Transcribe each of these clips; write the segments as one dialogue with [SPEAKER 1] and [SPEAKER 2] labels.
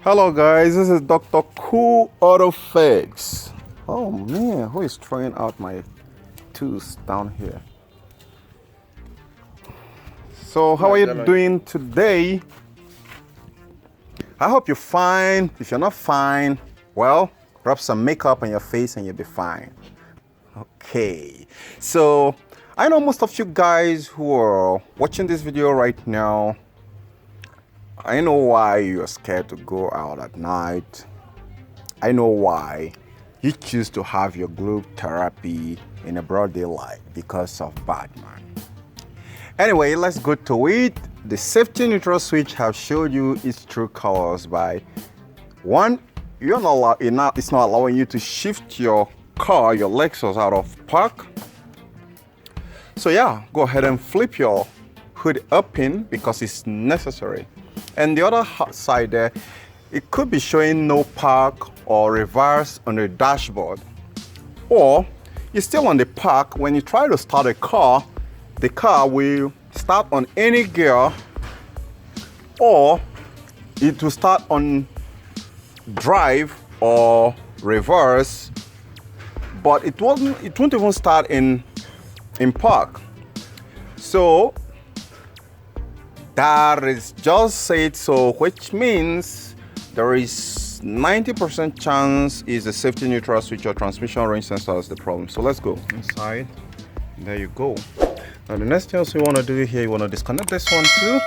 [SPEAKER 1] Hello guys, this is Dr. Cool Auto Fix. Oh man, who is throwing out my tools down here? So how are you doing today? I hope you're fine. If you're not fine, well, rub some makeup on your face and you'll be fine. Okay, so I know most of you guys who are watching this video right now, I know why you're scared to go out at night. I know why you choose to have your group therapy in a broad daylight because of Batman. Anyway, let's go to it. The safety neutral switch have showed you its true colors by one, it's not allowing you to shift your car, your Lexus out of park. So yeah, go ahead and flip your hood up in because it's necessary. And the other side there, it could be showing no park or reverse on the dashboard. Or you're still on the park. When you try to start a car, the car will start on any gear, or it will start on drive or reverse, but it won't even start in park. So that is just said so, which means there is 90% chance is the safety neutral switch or transmission range sensor is the problem. So let's go inside. There you go. Now the next thing you want to do here, you want to disconnect this one too.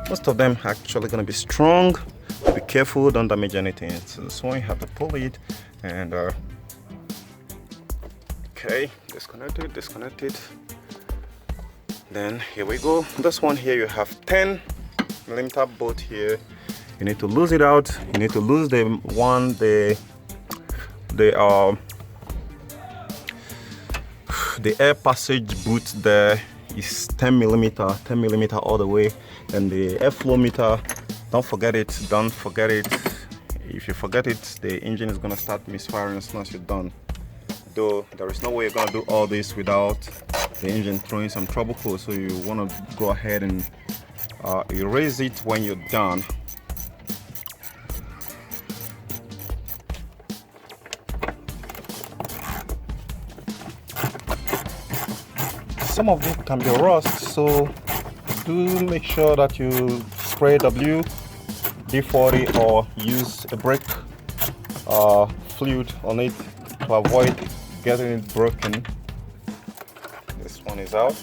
[SPEAKER 1] Most of them are actually going to be strong. Be careful, don't damage anything. So this one you have to pull it and okay, disconnect it. Then here we go. This one here, you have 10mm bolt here. You need to lose it out. You need to lose the air passage boot there is 10mm all the way. And the airflow meter, don't forget it. If you forget it, the engine is gonna start misfiring as soon as you're done. Though there is no way you're gonna do all this without the engine throwing some trouble code, so you want to go ahead and erase it when you're done. Some of it can be rust, so do make sure that you spray WD-40 or use a brake fluid on it to avoid getting it broken. This one is out.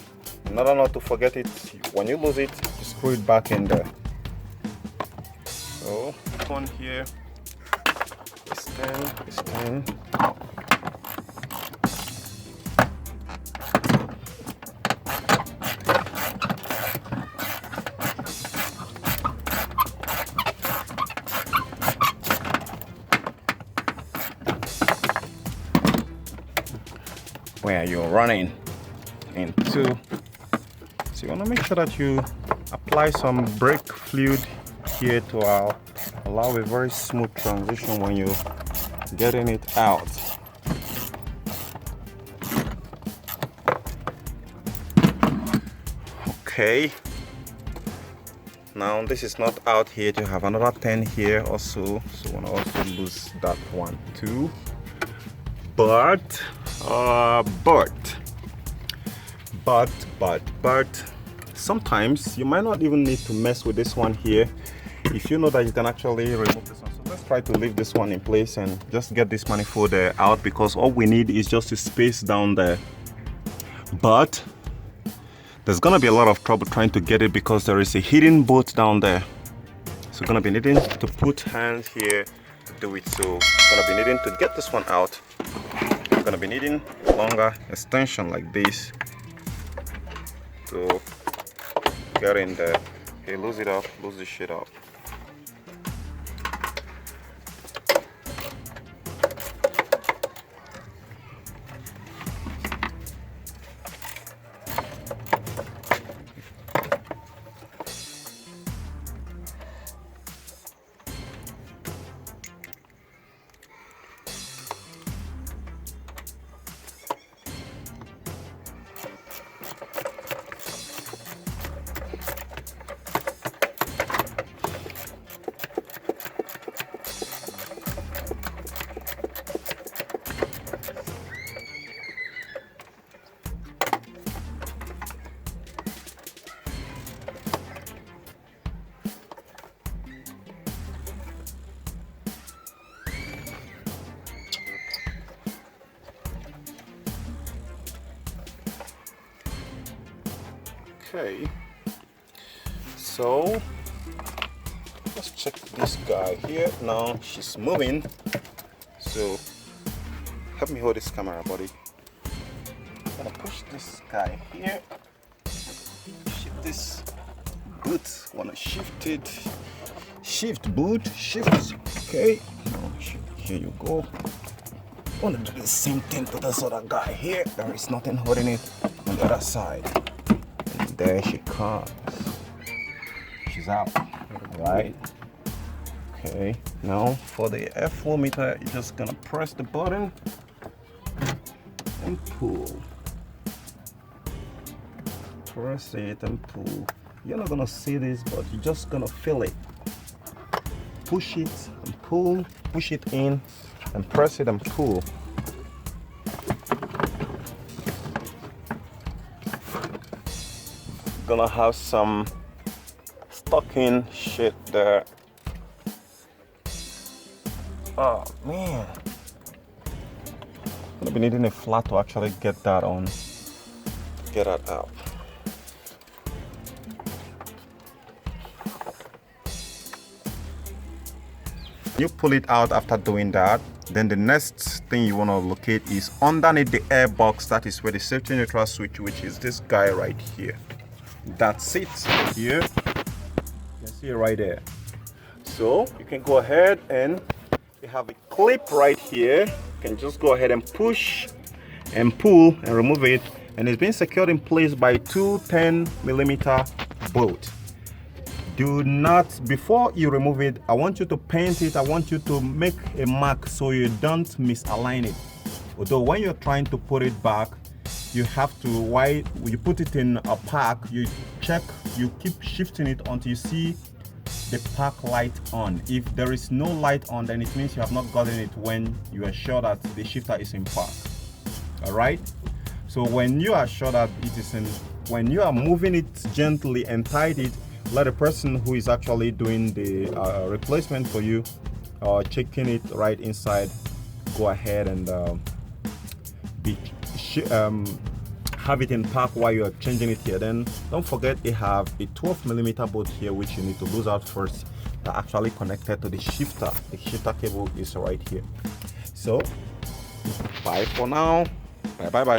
[SPEAKER 1] Another not to forget it, when you lose it, you screw it back in there. So this one here is 10. Where you're running into, so you want to make sure that you apply some brake fluid here to allow a very smooth transition when you're getting it out. Okay, now this is not out here. You have another 10 here also, so you want to also lose that one too. But sometimes you might not even need to mess with this one here if you know that you can actually remove this one. So let's try to leave this one in place and just get this manifold out, because all we need is just a space down there. But there's gonna be a lot of trouble trying to get it because there is a hidden bolt down there. So we're gonna be needing to put hands here to do it. So we're gonna be needing to get this one out. Gonna be needing longer extension like this to get in there. Okay, lose it up, lose this shit up. Okay, so let's check this guy here. Now she's moving, so help me hold this camera, buddy. I'm gonna push this guy here, shift this boot, wanna shift it, shift boot, shift. Okay, now here you go. I want to do the same thing to this other guy here. There is nothing holding it on the other side. And there she comes. She's out. Right. Okay. Now for the air flow meter, you're just gonna press the button and pull. Press it and pull. You're not gonna see this, but you're just gonna feel it. Push it and pull. Push it in and press it and pull. Gonna have some stocking shit there. Oh man, gonna be needing a flat to actually get that on. Get that out. You pull it out after doing that. Then the next thing you want to locate is underneath the air box. That is where the safety neutral switch, which is this guy right here. That's it here. You can see it right there. So you can go ahead and you have a clip right here. You can just go ahead and push and pull and remove it. And it's been secured in place by two 10mm bolts. Do not, before you remove it, I want you to paint it. I want you to make a mark so you don't misalign it. Although when you're trying to put it back, you have to, while you put it in a park, you check, you keep shifting it until you see the park light on. If there is no light on, then it means you have not gotten it when you are sure that the shifter is in park. All right. So when you are sure that it is in, when you are moving it gently and tight it, let the person who is actually doing the replacement for you, checking it right inside, go ahead and have it in park while you are changing it here. Then don't forget they have a 12mm bolt here which you need to lose out first, that actually connected to the shifter. The shifter cable is right here. So bye for now. Bye.